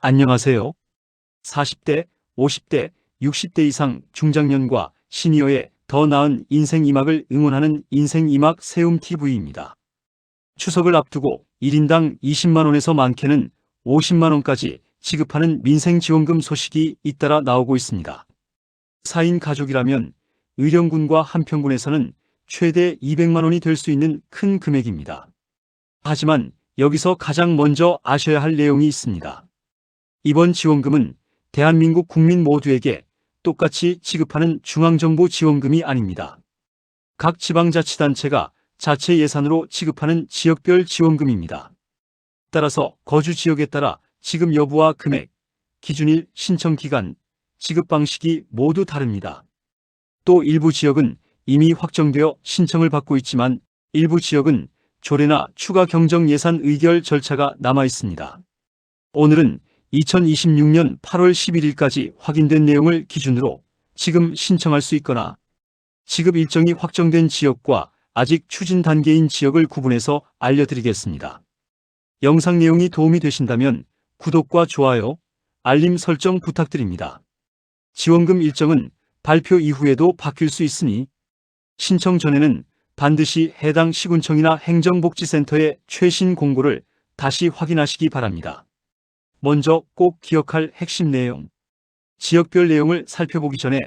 안녕하세요. 40대, 50대, 60대 이상 중장년과 시니어의 더 나은 인생 2막을 응원하는 인생 2막 세움TV입니다. 추석을 앞두고 1인당 20만원에서 많게는 50만원까지 지급하는 민생지원금 소식이 잇따라 나오고 있습니다. 4인 가족이라면 의령군과 한평군에서는 최대 200만원이 될 수 있는 큰 금액입니다. 하지만 여기서 가장 먼저 아셔야 할 내용이 있습니다. 이번 지원금은 대한민국 국민 모두에게 똑같이 지급하는 중앙정부 지원금이 아닙니다. 각 지방자치단체가 자체 예산으로 지급하는 지역별 지원금입니다. 따라서 거주 지역에 따라 지급 여부와 금액, 기준일, 신청 기간, 지급 방식이 모두 다릅니다. 또 일부 지역은 이미 확정되어 신청을 받고 있지만 일부 지역은 조례나 추가 경정 예산 의결 절차가 남아 있습니다. 오늘은 2026년 8월 11일까지 확인된 내용을 기준으로 지금 신청할 수 있거나 지급 일정이 확정된 지역과 아직 추진 단계인 지역을 구분해서 알려드리겠습니다. 영상 내용이 도움이 되신다면 구독과 좋아요, 알림 설정 부탁드립니다. 지원금 일정은 발표 이후에도 바뀔 수 있으니 신청 전에는 반드시 해당 시군청이나 행정복지센터의 최신 공고를 다시 확인하시기 바랍니다. 먼저 꼭 기억할 핵심 내용, 지역별 내용을 살펴보기 전에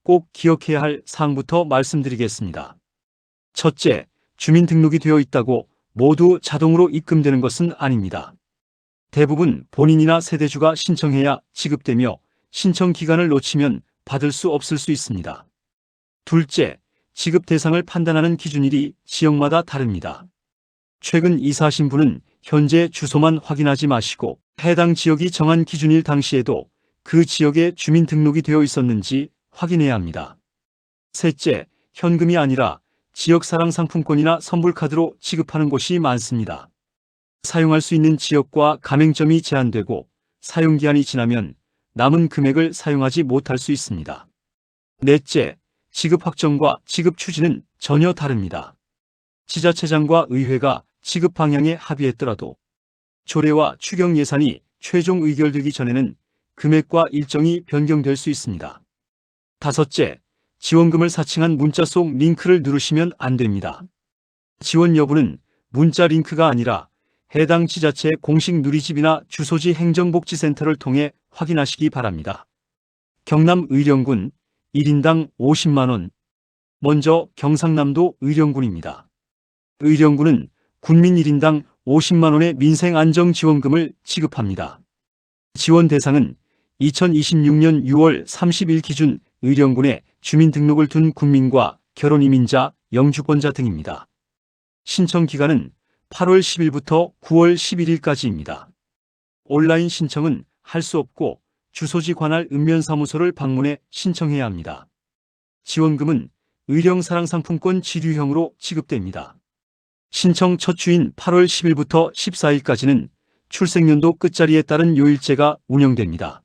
꼭 기억해야 할 사항부터 말씀드리겠습니다. 첫째, 주민등록이 되어 있다고 모두 자동으로 입금되는 것은 아닙니다. 대부분 본인이나 세대주가 신청해야 지급되며 신청 기간을 놓치면 받을 수 없을 수 있습니다. 둘째, 지급 대상을 판단하는 기준일이 지역마다 다릅니다. 최근 이사하신 분은 현재 주소만 확인하지 마시고 해당 지역이 정한 기준일 당시에도 그 지역에 주민등록이 되어 있었는지 확인해야 합니다. 셋째, 현금이 아니라 지역사랑상품권이나 선불카드로 지급하는 곳이 많습니다. 사용할 수 있는 지역과 가맹점이 제한되고 사용기한이 지나면 남은 금액을 사용하지 못할 수 있습니다. 넷째, 지급 확정과 지급 추진은 전혀 다릅니다. 지자체장과 의회가 지급 방향에 합의했더라도 조례와 추경 예산이 최종 의결되기 전에는 금액과 일정이 변경될 수 있습니다. 다섯째, 지원금을 사칭한 문자 속 링크를 누르시면 안 됩니다. 지원 여부는 문자 링크가 아니라 해당 지자체 공식 누리집이나 주소지 행정복지센터를 통해 확인하시기 바랍니다. 경남 의령군 1인당 50만원. 먼저 경상남도 의령군입니다. 의령군은 군민 1인당 50만원의 민생안정지원금을 지급합니다. 지원 대상은 2026년 6월 30일 기준 의령군에 주민등록을 둔 군민과 결혼이민자, 영주권자 등입니다. 신청 기간은 8월 10일부터 9월 11일까지입니다. 온라인 신청은 할 수 없고 주소지 관할 읍면사무소를 방문해 신청해야 합니다. 지원금은 의령사랑상품권 지류형으로 지급됩니다. 신청 첫 주인 8월 10일부터 14일까지는 출생연도 끝자리에 따른 요일제가 운영됩니다.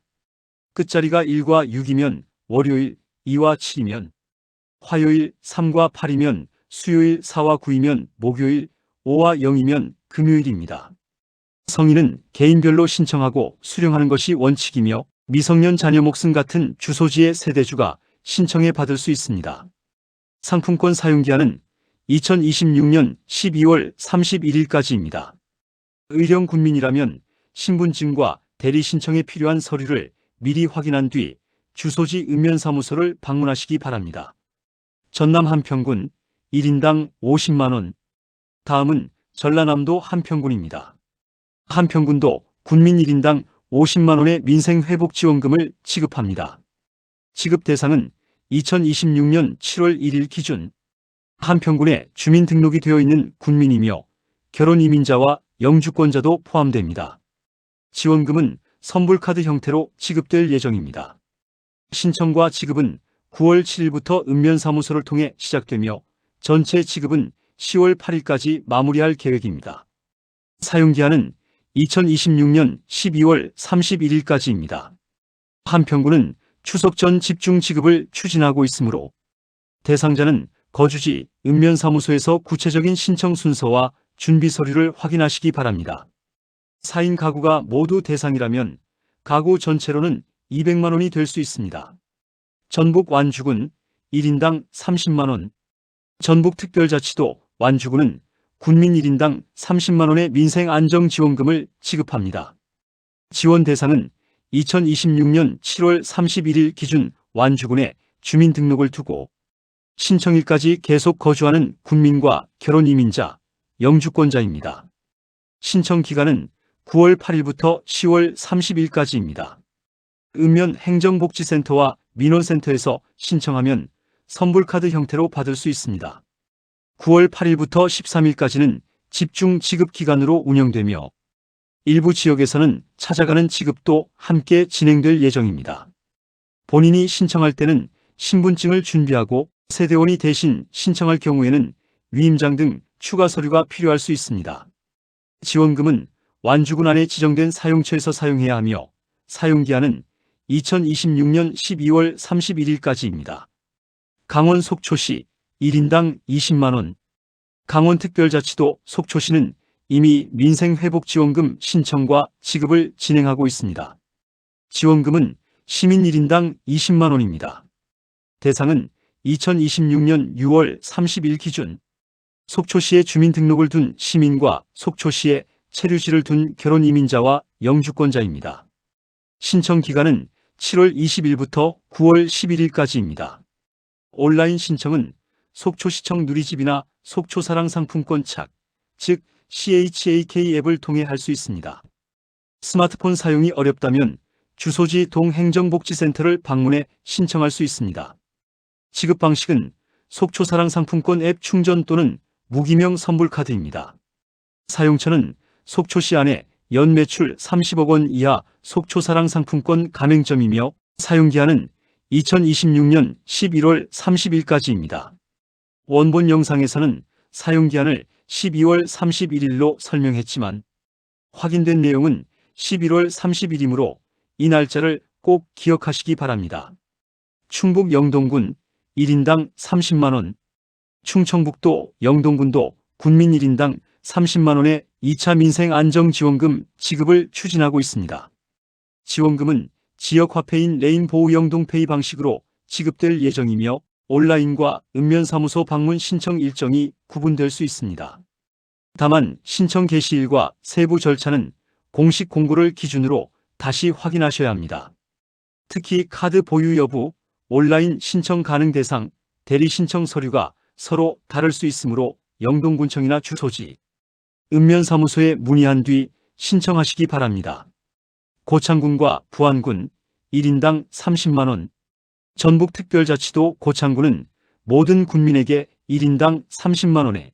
끝자리가 1과 6이면 월요일, 2와 7이면 화요일, 3과 8이면 수요일, 4와 9이면 목요일, 5와 0이면 금요일입니다. 성인은 개인별로 신청하고 수령하는 것이 원칙이며 미성년 자녀 목숨 같은 주소지의 세대주가 신청해 받을 수 있습니다. 상품권 사용기한은 2026년 12월 31일까지입니다. 의령 군민이라면 신분증과 대리 신청에 필요한 서류를 미리 확인한 뒤 주소지 읍면사무소를 방문하시기 바랍니다. 전남 한평군 1인당 50만원. 다음은 전라남도 한평군입니다. 한평군도 군민 1인당 50만원의 민생회복지원금을 지급합니다. 지급 대상은 2026년 7월 1일 기준 한평군에 주민등록이 되어 있는 군민이며 결혼이민자와 영주권자도 포함됩니다. 지원금은 선불카드 형태로 지급될 예정입니다. 신청과 지급은 9월 7일부터 읍면사무소를 통해 시작되며 전체 지급은 10월 8일까지 마무리할 계획입니다. 사용기한은 2026년 12월 31일까지입니다. 한평군은 추석 전 집중 지급을 추진하고 있으므로 대상자는 거주지 읍면사무소에서 구체적인 신청 순서와 준비 서류를 확인하시기 바랍니다. 4인 가구가 모두 대상이라면 가구 전체로는 200만 원이 될 수 있습니다. 전북 완주군 1인당 30만 원. 전북특별자치도 완주군은 군민 1인당 30만 원의 민생안정지원금을 지급합니다. 지원 대상은 2026년 7월 31일 기준 완주군에 주민등록을 두고 신청일까지 계속 거주하는 군민과 결혼이민자, 영주권자입니다. 신청 기간은 9월 8일부터 10월 30일까지입니다. 읍면 행정복지센터와 민원센터에서 신청하면 선불카드 형태로 받을 수 있습니다. 9월 8일부터 13일까지는 집중 지급 기간으로 운영되며 일부 지역에서는 찾아가는 지급도 함께 진행될 예정입니다. 본인이 신청할 때는 신분증을 준비하고 세대원이 대신 신청할 경우에는 위임장 등 추가 서류가 필요할 수 있습니다. 지원금은 완주군 안에 지정된 사용처에서 사용해야 하며 사용기한은 2026년 12월 31일까지입니다. 강원 속초시 1인당 20만 원. 강원특별자치도 속초시는 이미 민생회복지원금 신청과 지급을 진행하고 있습니다. 지원금은 시민 1인당 20만 원입니다. 대상은 2026년 6월 30일 기준 속초시에 주민등록을 둔 시민과 속초시에 체류지를 둔 결혼이민자와 영주권자입니다. 신청 기간은 7월 20일부터 9월 11일까지입니다. 온라인 신청은 속초시청 누리집이나 속초사랑상품권 착, 즉 CHAK 앱을 통해 할 수 있습니다. 스마트폰 사용이 어렵다면 주소지 동행정복지센터를 방문해 신청할 수 있습니다. 지급 방식은 속초사랑상품권 앱 충전 또는 무기명 선불카드입니다. 사용처는 속초시 안에 연매출 30억 원 이하 속초사랑상품권 가맹점이며 사용기한은 2026년 11월 30일까지입니다. 원본 영상에서는 사용기한을 12월 31일로 설명했지만 확인된 내용은 11월 30일이므로 이 날짜를 꼭 기억하시기 바랍니다. 충북 영동군 1인당 30만 원, 충청북도 영동군도 군민 1인당 30만 원의 2차 민생안정지원금 지급을 추진하고 있습니다. 지원금은 지역화폐인 레인보우 영동페이 방식으로 지급될 예정이며 온라인과 읍면사무소 방문 신청 일정이 구분될 수 있습니다. 다만 신청 개시일과 세부 절차는 공식 공고를 기준으로 다시 확인하셔야 합니다. 특히 카드 보유 여부, 온라인 신청 가능 대상, 대리 신청 서류가 서로 다를 수 있으므로 영동군청이나 주소지, 읍면사무소에 문의한 뒤 신청하시기 바랍니다. 고창군과 부안군 1인당 30만 원. 전북특별자치도 고창군은 모든 군민에게 1인당 30만 원의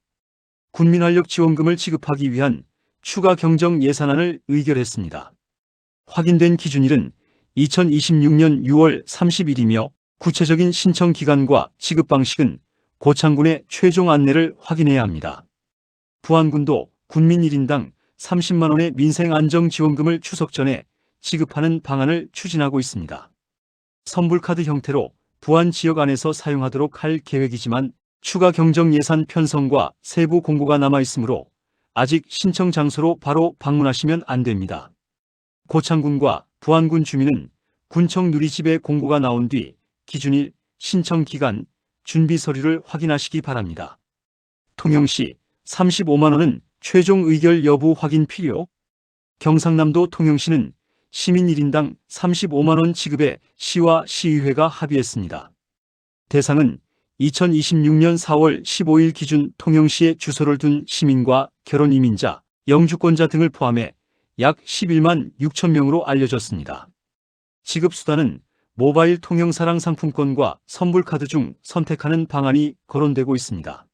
군민활력지원금을 지급하기 위한 추가 경정 예산안을 의결했습니다. 확인된 기준일은 2026년 6월 30일이며 구체적인 신청 기간과 지급 방식은 고창군의 최종 안내를 확인해야 합니다. 부안군도 군민 1인당 30만 원의 민생안정지원금을 추석 전에 지급하는 방안을 추진하고 있습니다. 선불카드 형태로 부안 지역 안에서 사용하도록 할 계획이지만 추가 경정 예산 편성과 세부 공고가 남아있으므로 아직 신청 장소로 바로 방문하시면 안 됩니다. 고창군과 부안군 주민은 군청 누리집에 공고가 나온 뒤 기준일, 신청 기간, 준비 서류를 확인하시기 바랍니다. 통영시 35만 원은 최종 의결 여부 확인 필요. 경상남도 통영시는 시민 1인당 35만 원 지급에 시와 시의회가 합의했습니다. 대상은 2026년 4월 15일 기준 통영시에 주소를 둔 시민과 결혼이민자, 영주권자 등을 포함해 약 11만 6천 명으로 알려졌습니다. 지급 수단은 모바일 통영사랑 상품권과 선불카드 중 선택하는 방안이 거론되고 있습니다.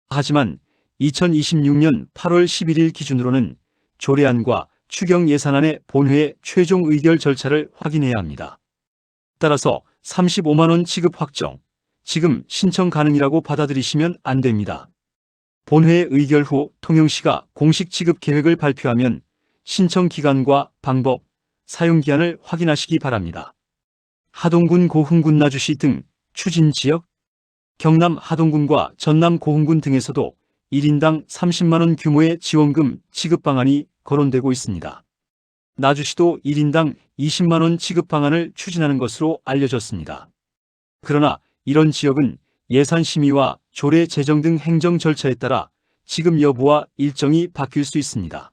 하지만 2026년 8월 11일 기준으로는 조례안과 추경 예산안의 본회의 최종 의결 절차를 확인해야 합니다. 따라서 35만 원 지급 확정, 지금 신청 가능이라고 받아들이시면 안 됩니다. 본회의 의결 후 통영시가 공식 지급 계획을 발표하면 신청 기간과 방법, 사용기한을 확인하시기 바랍니다. 하동군, 고흥군, 나주시 등 추진 지역, 경남 하동군과 전남 고흥군 등에서도 1인당 30만 원 규모의 지원금 지급 방안이 거론되고 있습니다. 나주시도 1인당 20만 원 지급 방안을 추진하는 것으로 알려졌습니다. 그러나 이런 지역은 예산 심의와 조례 제정 등 행정 절차에 따라 지급 여부와 일정이 바뀔 수 있습니다.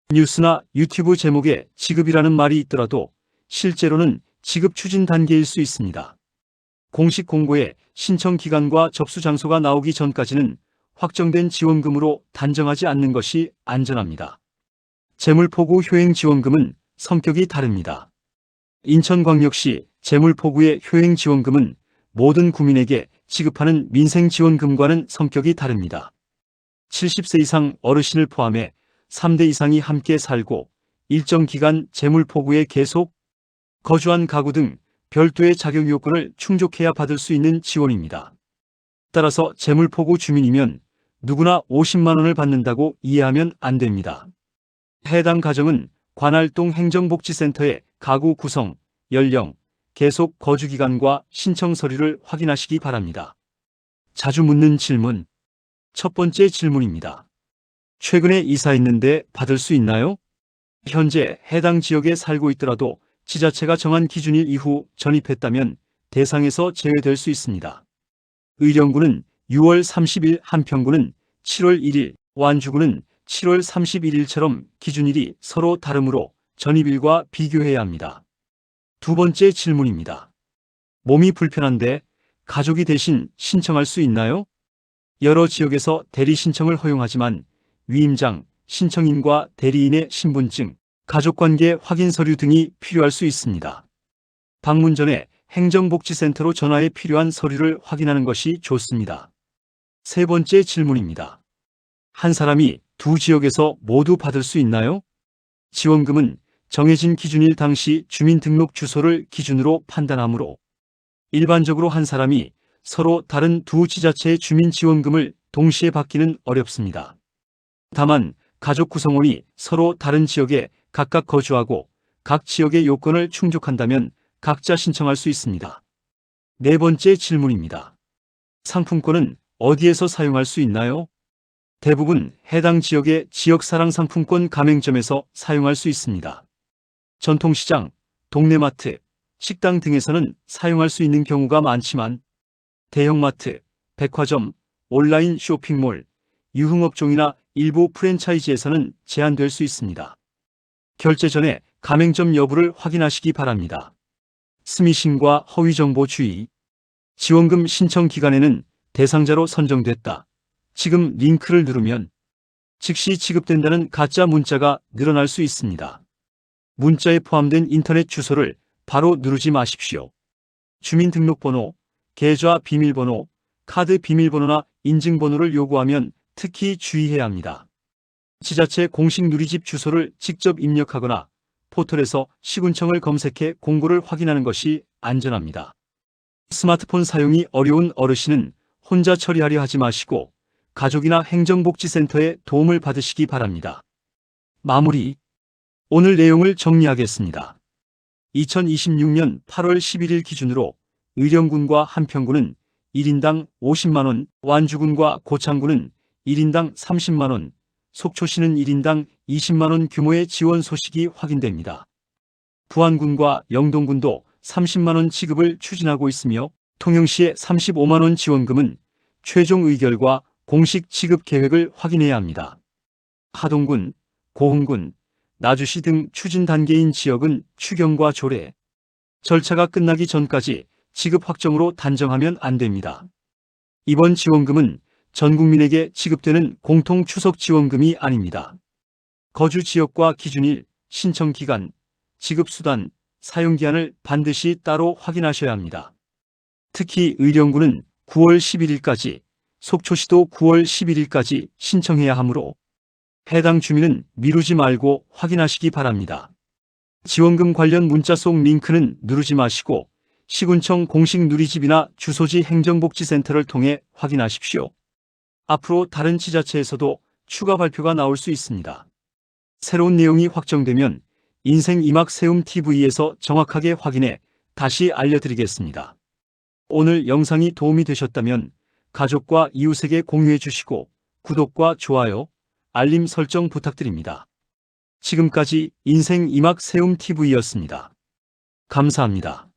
뉴스나 유튜브 제목에 지급이라는 말이 있더라도 실제로는 지급 추진 단계일 수 있습니다. 공식 공고에 신청 기간과 접수 장소가 나오기 전까지는 확정된 지원금으로 단정하지 않는 것이 안전합니다. 재물포구 효행지원금은 성격이 다릅니다. 인천광역시 재물포구의 효행지원금은 모든 구민에게 지급하는 민생지원금과는 성격이 다릅니다. 70세 이상 어르신을 포함해 3대 이상이 함께 살고 일정 기간 재물포구에 계속 거주한 가구 등 별도의 자격 요건을 충족해야 받을 수 있는 지원입니다. 따라서 재물포구 주민이면 누구나 50만 원을 받는다고 이해하면 안 됩니다. 해당 가정은 관할동 행정복지센터의 가구 구성, 연령, 계속 거주기간과 신청 서류를 확인하시기 바랍니다. 자주 묻는 질문. 첫 번째 질문입니다. 최근에 이사했는데 받을 수 있나요? 현재 해당 지역에 살고 있더라도 지자체가 정한 기준일 이후 전입했다면 대상에서 제외될 수 있습니다. 의령구는 6월 30일, 한평구는 7월 1일, 완주구는 7월 31일처럼 기준일이 서로 다르므로 전입일과 비교해야 합니다. 두 번째 질문입니다. 몸이 불편한데 가족이 대신 신청할 수 있나요? 여러 지역에서 대리 신청을 허용하지만 위임장, 신청인과 대리인의 신분증, 가족관계 확인 서류 등이 필요할 수 있습니다. 방문 전에 행정복지센터로 전화해 필요한 서류를 확인하는 것이 좋습니다. 세 번째 질문입니다. 한 사람이 두 지역에서 모두 받을 수 있나요? 지원금은 정해진 기준일 당시 주민등록 주소를 기준으로 판단하므로 일반적으로 한 사람이 서로 다른 두 지자체의 주민지원금을 동시에 받기는 어렵습니다. 다만 가족 구성원이 서로 다른 지역에 각각 거주하고 각 지역의 요건을 충족한다면 각자 신청할 수 있습니다. 네 번째 질문입니다. 상품권은 어디에서 사용할 수 있나요? 대부분 해당 지역의 지역사랑상품권 가맹점에서 사용할 수 있습니다. 전통시장, 동네마트, 식당 등에서는 사용할 수 있는 경우가 많지만 대형마트, 백화점, 온라인 쇼핑몰, 유흥업종이나 일부 프랜차이즈에서는 제한될 수 있습니다. 결제 전에 가맹점 여부를 확인하시기 바랍니다. 스미싱과 허위정보 주의. 지원금 신청 기간에는 대상자로 선정됐다. 지금 링크를 누르면 즉시 지급된다는 가짜 문자가 늘어날 수 있습니다. 문자에 포함된 인터넷 주소를 바로 누르지 마십시오. 주민등록번호, 계좌 비밀번호, 카드 비밀번호나 인증번호를 요구하면 특히 주의해야 합니다. 지자체 공식 누리집 주소를 직접 입력하거나 포털에서 시군청을 검색해 공고를 확인하는 것이 안전합니다. 스마트폰 사용이 어려운 어르신은 혼자 처리하려 하지 마시고 가족이나 행정복지센터의 도움을 받으시기 바랍니다. 마무리. 오늘 내용을 정리하겠습니다. 2026년 8월 11일 기준으로 의령군과 한평군은 1인당 50만원, 완주군과 고창군은 1인당 30만원, 속초시는 1인당 20만원 규모의 지원 소식이 확인됩니다. 부안군과 영동군도 30만원 지급을 추진하고 있으며 통영시의 35만원 지원금은 최종 의결과 공식 지급 계획을 확인해야 합니다. 하동군, 고흥군, 나주시 등 추진 단계인 지역은 추경과 조례, 절차가 끝나기 전까지 지급 확정으로 단정하면 안 됩니다. 이번 지원금은 전 국민에게 지급되는 공통 추석 지원금이 아닙니다. 거주 지역과 기준일, 신청 기간, 지급 수단, 사용 기한을 반드시 따로 확인하셔야 합니다. 특히 의령군은 9월 11일까지, 속초시도 9월 11일까지 신청해야 하므로 해당 주민은 미루지 말고 확인하시기 바랍니다. 지원금 관련 문자 속 링크는 누르지 마시고 시군청 공식 누리집이나 주소지 행정복지센터를 통해 확인하십시오. 앞으로 다른 지자체에서도 추가 발표가 나올 수 있습니다. 새로운 내용이 확정되면 인생 이막 세움 TV에서 정확하게 확인해 다시 알려드리겠습니다. 오늘 영상이 도움이 되셨다면 가족과 이웃에게 공유해 주시고 구독과 좋아요, 알림 설정 부탁드립니다. 지금까지 인생 이막 세움 TV였습니다. 감사합니다.